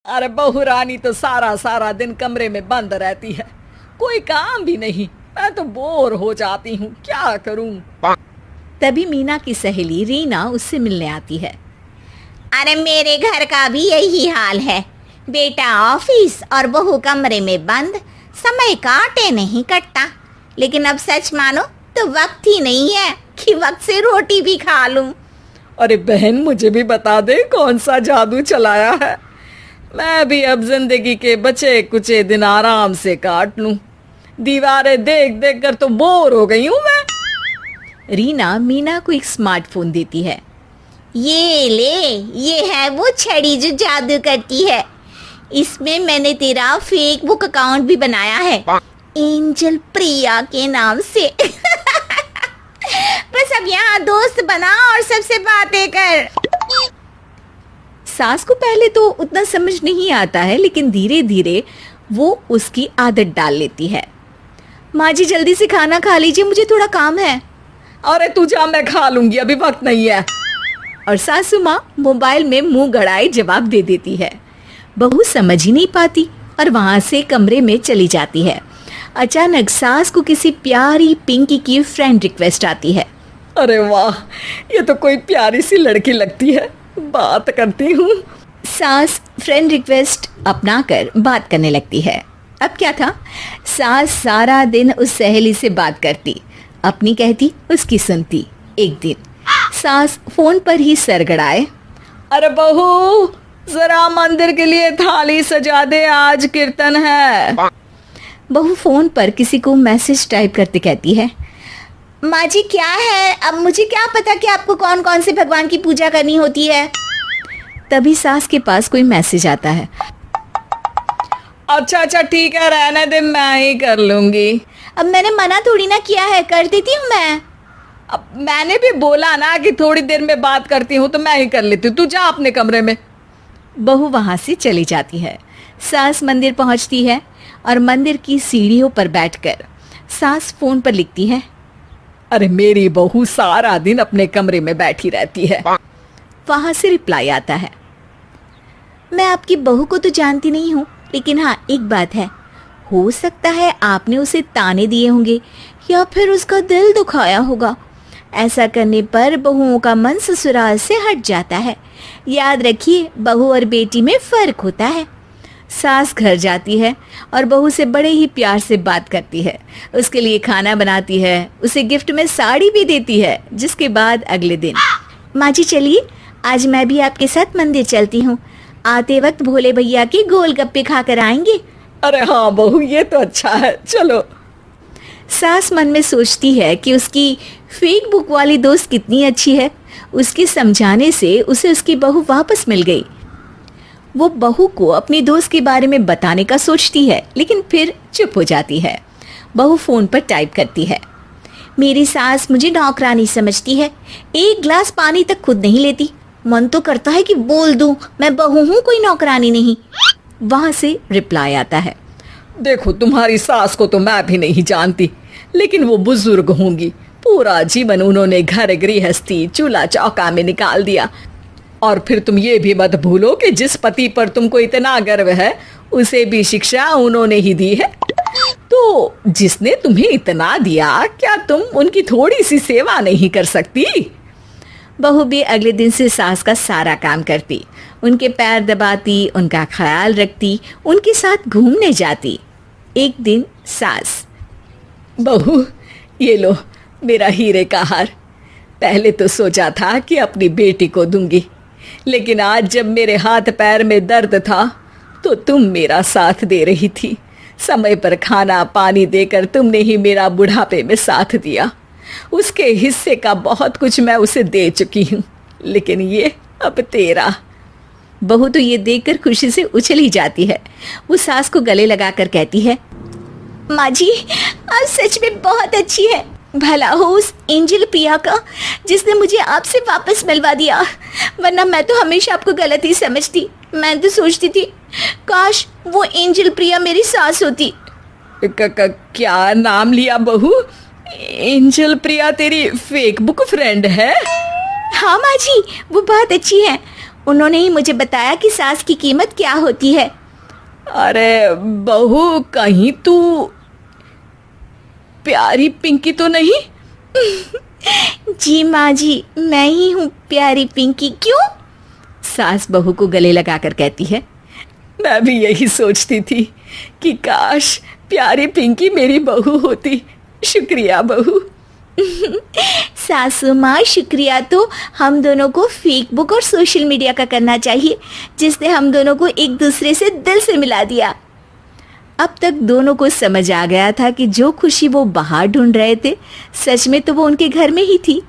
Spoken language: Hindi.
अरे बहू रानी तो सारा सारा दिन कमरे में बंद रहती है, कोई काम भी नहीं। मैं तो बोर हो जाती हूँ, क्या करूँ। तभी मीना की सहेली रीना उससे मिलने आती है। अरे मेरे घर का भी यही हाल है, बेटा ऑफिस और बहू कमरे में बंद, समय काटे नहीं कटता। लेकिन अब सच मानो तो वक्त ही नहीं है कि वक्त से रोटी भी खा लूं। अरे बहन, मुझे भी बता दे कौन सा जादू चलाया है। मैं भी अब जिंदगी के बचे कुचे दिन आराम से काट लूं। दीवारें देख देख कर तो बोर हो गई हूं मैं। रीना मीना को एक स्मार्टफोन देती है। ये ले, ये है वो छड़ी जो जादू करती है। इसमें मैंने तेरा फेसबुक अकाउंट भी बनाया है, एंजल प्रिया के नाम से। बस अब यहाँ दोस्त बना और सबसे बातें कर। सास को पहले तो उतना समझ नहीं आता है, लेकिन धीरे धीरे वो उसकी आदत डाल लेती है। माँ जी जल्दी से खाना खा लीजिए, मुझे थोड़ा काम है। अरे तू जा, मैं खा लूंगी, अभी वक्त नहीं है। और सासू माँ मोबाइल में मुंह गड़ाए जवाब दे देती है। बहू समझ ही नहीं पाती और वहां से कमरे में चली जाती है। अचानक सास को किसी प्यारी पिंकी की फ्रेंड रिक्वेस्ट आती है। अरे वाह, ये तो कोई प्यारी सी लड़की लगती है, बात करती हूँ। सास फ्रेंड रिक्वेस्ट अपनाकर बात करने लगती है। अब क्या था, सास सारा दिन उस सहेली से बात करती, अपनी कहती उसकी सुनती। एक दिन सास फोन पर ही सरगड़ाए, अरे बहू जरा मंदिर के लिए थाली सजा दे, आज कीर्तन है। बहू फोन पर किसी को मैसेज टाइप करते कहती है, माँ जी क्या है, अब मुझे क्या पता कि आपको कौन कौन से भगवान की पूजा करनी होती है। तभी सास के पास कोई मैसेज आता है। अच्छा अच्छा ठीक है, रहने दे, मैं ही कर लूंगी। अब मैंने मना थोड़ी ना किया है, कर देती हूँ मैं। अब मैंने भी बोला ना कि थोड़ी देर में बात करती हूँ, तो मैं ही कर लेती हूँ, तू जा अपने कमरे में। बहू वहां से चली जाती है। सास मंदिर पहुंचती है और मंदिर की सीढ़ियों पर बैठकर सास फोन पर लिखती है, अरे मेरी बहू सारा दिन अपने कमरे में बैठी रहती है। वहां से रिप्लाई आता है, मैं आपकी बहू को तो जानती नहीं हूँ, लेकिन हाँ एक बात है, हो सकता है आपने उसे ताने दिए होंगे या फिर उसका दिल दुखाया होगा। ऐसा करने पर बहुओं का मन ससुराल से हट जाता है। याद रखिए, बहू और बेटी में फर्क होता है। सास घर जाती है और बहू से बड़े ही प्यार से बात करती है, उसके लिए खाना बनाती है, उसे गिफ्ट में साड़ी भी देती है। जिसके बाद अगले दिन, माँ जी चलिए आज मैं भी आपके साथ मंदिर चलती हूँ, आते वक्त भोले भैया के गोलगप्पे खाकर आएंगे। अरे हाँ बहू, ये तो अच्छा है, चलो। सास मन में सोचती है कि उसकी फेक बुक वाली दोस्त कितनी अच्छी है। उसके समझाने से उसे उसकी बहू वापस मिल गई। वो बहू को अपनी दोस्त के बारे में बताने का सोचती है, लेकिन फिर चुप हो जाती है। बहू फोन पर टाइप करती है, मेरी सास मुझे नौकरानी समझती है, एक गिलास पानी तक खुद नहीं लेती। मन तो करता है कि बोल दूं, मैं बहू हूँ, कोई नौकरानी नहीं। वहां से रिप्लाई आता है, देखो तुम्हारी सास को तो मैं भी नहीं जानती, लेकिन वो बुजुर्ग होंगी, पूरा जीवन उन्होंने घर गृहस्थी चूल्हा चौका में निकाल दिया। और फिर तुम ये भी मत भूलो कि जिस पति पर तुमको इतना गर्व है, उसे भी शिक्षा उन्होंने ही दी है। तो जिसने तुम्हें इतना दिया, क्या तुम उनकी थोड़ी सी सेवा नहीं कर सकती। बहू भी अगले दिन से सास का सारा काम करती, उनके पैर दबाती, उनका ख्याल रखती, उनके साथ घूमने जाती। एक दिन सास, बहू ये लो मेरा हीरे का हार। पहले तो सोचा था कि अपनी बेटी को दूंगी, लेकिन आज जब मेरे हाथ पैर में दर्द था तो तुम मेरा साथ दे रही थी। समय पर खाना पानी देकर तुमने ही मेरा बुढ़ापे में साथ दिया। उसके हिस्से का बहुत कुछ मैं उसे दे चुकी हूँ, लेकिन ये अब तेरा। बहू तो ये देखकर खुशी से उछली जाती है। वो सास को गले लगाकर कहती है, माँ जी आज सच में बहुत अच्छी है। भला हो उस एंजल प्रिया का जिसने मुझे आपसे वापस मिलवा दिया, वरना मैं तो हमेशा आपको गलत ही समझती। मैं तो सोचती थी काश वो एंजल प्रिया मेरी सास होती। क्या नाम लिया बहू? एंजल प्रिया तेरी फेक बुक फ्रेंड है? हाँ माँ जी, वो बहुत अच्छी है। उन्होंने ही मुझे बताया कि सास की कीमत क्या होती है। अरे बहू, कहीं तू प्यारी पिंकी तो नहीं? जी माँ जी, मैं ही हूँ प्यारी पिंकी। क्यों? सास बहू को गले लगाकर कहती है। मैं भी यही सोचती थी कि काश प्यारी पिंकी मेरी बहू होती। शुक्रिया बहू। सासू माँ, शुक्रिया तो हम दोनों को फेसबुक और सोशल मीडिया का करना चाहिए, जिसने हम दोनों को एक दूसरे से दिल से मिला दिया। अब तक दोनों को समझ आ गया था कि जो खुशी वो बाहर ढूंढ रहे थे, सच में तो वो उनके घर में ही थी।